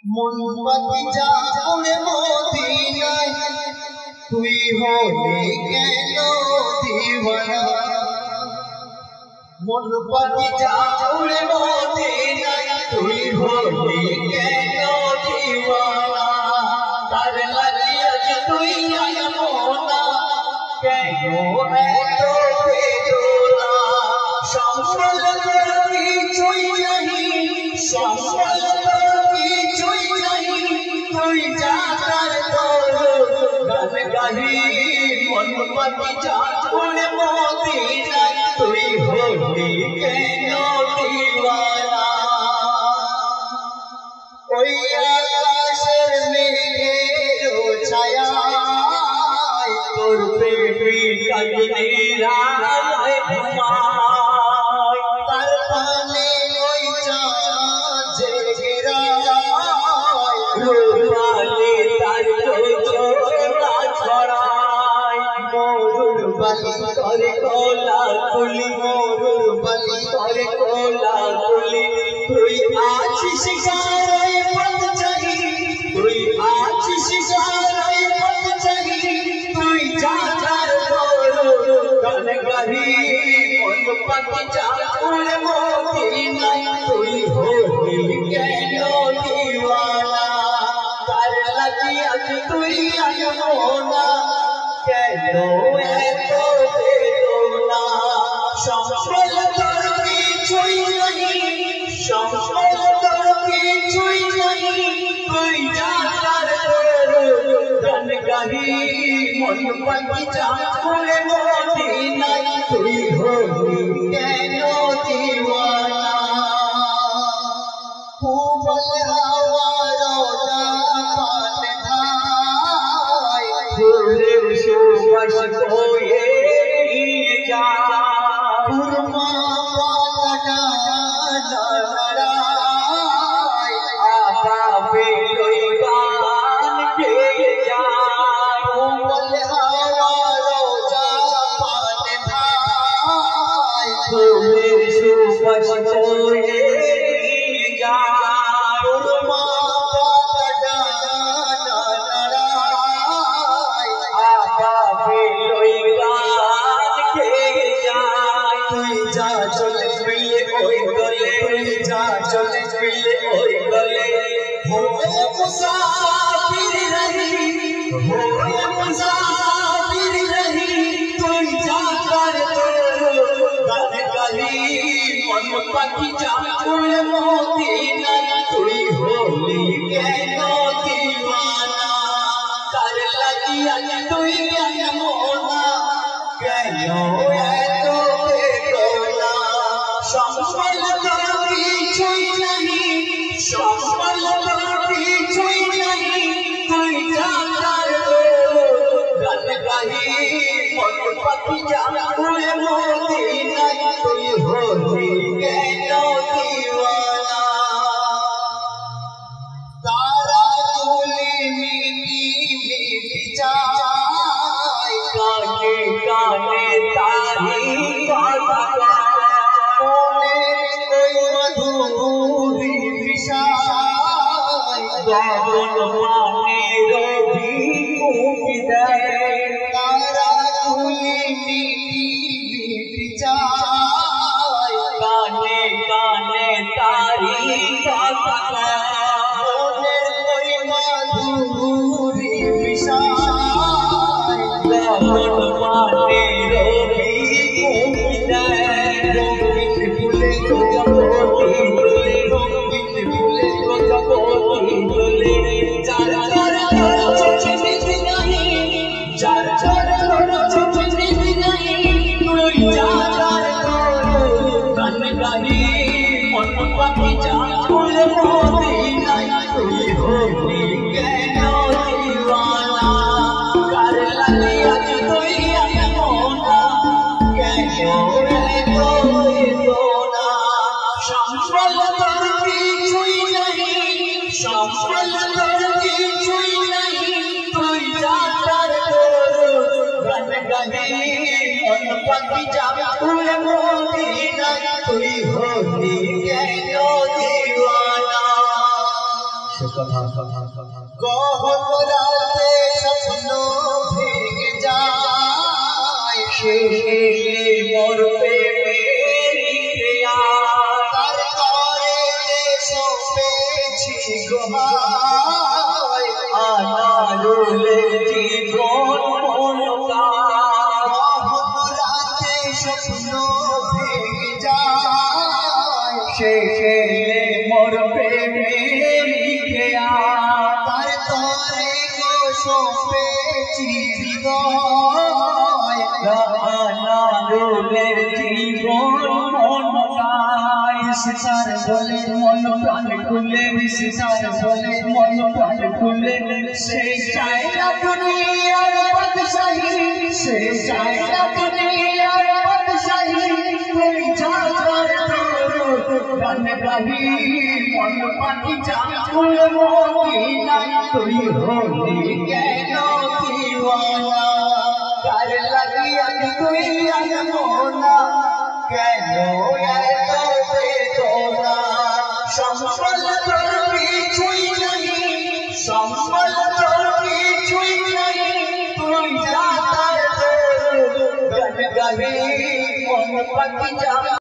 মুনমতি যা উড়ে মদিনায় তুই হলি কেন দিওয়ানা মুনমতি যা উড়ে মদিনায় তুই হলি কেন দিওয়ানা তার লাগিয়া তুই আয়মনা কেন এত বেদনা সম্বল তোর কিছুই নাহি সম্বল তুই যাতার তোর গান গাহি মুনমতি যা উড়ে মদিনায় তুই হলি কেন দিওয়ানা ওই আকাশের মেঘের ছায়ায় তোর প্রেমিকা নিরালায় ঘুমায় তার পানে ওই চাঁদ ঘেরা রূপালি তার চোখটা ছড়ায় মরুর বালি করে কোলা তুলি মরুর বালি করে কোলা তুলি তুই আছিস গায়ে পথ চাহি তুই আছিস গায়ে পথ চাহি তুই যাতার তোর গান গাহি মুনমতি যা উড়ে মদিনায় তুই হলি কেন দিওয়ানা তার লাগিয়া তুই আয়মনা কেন এত বেদনা সম্বল তোর কিছুই নাহি সম্বল তোর কিছুই নাহি তুই যাতার তোর গান গাহি মুনমতি যা উড়ে মদিনায় তুই হলি কেন দিওয়ানা ফুল হাওয়ার পানে ধায় ফুলের সুবাস বয়ে নিয়ে যায় কুরমা পাতাটা নাড়ায় আকাবে ওই গান গেয়ে যায় ফুল হাওয়ার পানে ধায় ফুলের সুবাস বয়ে নিয়ে যায় কুরমা পাতাটা নাড়ায় আকাবে ওই গান গেয়ে যায় তুই যা চলে মিলে ওই গলে তুই যা চলে মিলে ওই গলে হোয়ে মুসাফির রহি হোয়ে মুসাফির রহি তুই যাতার তোর গান গাহি মুনমতি যা উড়ে মদিনায় তুই হলি কেন দিওয়ানা তার লাগিয়া তুই আয়মনা কেন এত বেদনা সম্বল তোর কিছুই নাহি সম্বল তোর কিছুই নাহি তুই যাতার গান গাহি মুনমতি যা উড়ে মদিনায় তুই হলি কেন দিওয়ানা তারা তুলি মিটি মিটি চায় কানে কানে তারি কথা মনের ওই মধুরি বিষায় গগন পানে রবি মুক্তি দেয় তারা তুলি মিটি মিটি চায় কানে কানে তারি কথা মনের ওই মধুরি বিষায় গগন পানে রবি মুক্তি দেয় রঙিন ফুলে জগতি তোলে রঙিন ফুলে জগতি তোলে চার চার চোখে দেখি নাহি চার চার চোখে দেখি নাহি তুই যাতার তোর গান গাহি মুনমতি যা উড়ে মদিনায় তুই হলি কেন দিওয়ানা কার লাগিয়া তুই আয়মনা কেন এত বেদনা সম্বল তোর কিছুই নাহি সম্বল তোর কিছুই নাহি তুই যাতার তোর গান গাহি মুনমতি যা উড়ে মদিনায় তুই হলি কেন দিওয়ানা। গহন রাতে স্বপ্ন ভেঙে যায় শেষে মোর প্রেমে তার তরে যে সপেছি গোহায় আনারুলে জীবন গহন রাতে স্বপ্ন ভেঙে যায় শেষে মোর প্রেমে তার তরে গো সপেছি হৃদয় আনারুলের জীবন মনটায় সিতার বলে মন প্রাণ খুলে সিতার বলে মন প্রাণ খুলে সে চায় না দুনিয়ার বাদশাহী সে চায় না দুনিয়ার বাদশাহী তুই যাবার গান গাহি মন পাখি চাঁদুল মদিনায় তুই হলি কেন দিওয়ানা কার লাগিয়া তুই আনমনা কেন এত বেদনা সম্বল তোর কিছুই নাই সম্বল তোর কিছুই নাই তুই যা তার গান গাহি মন পাখি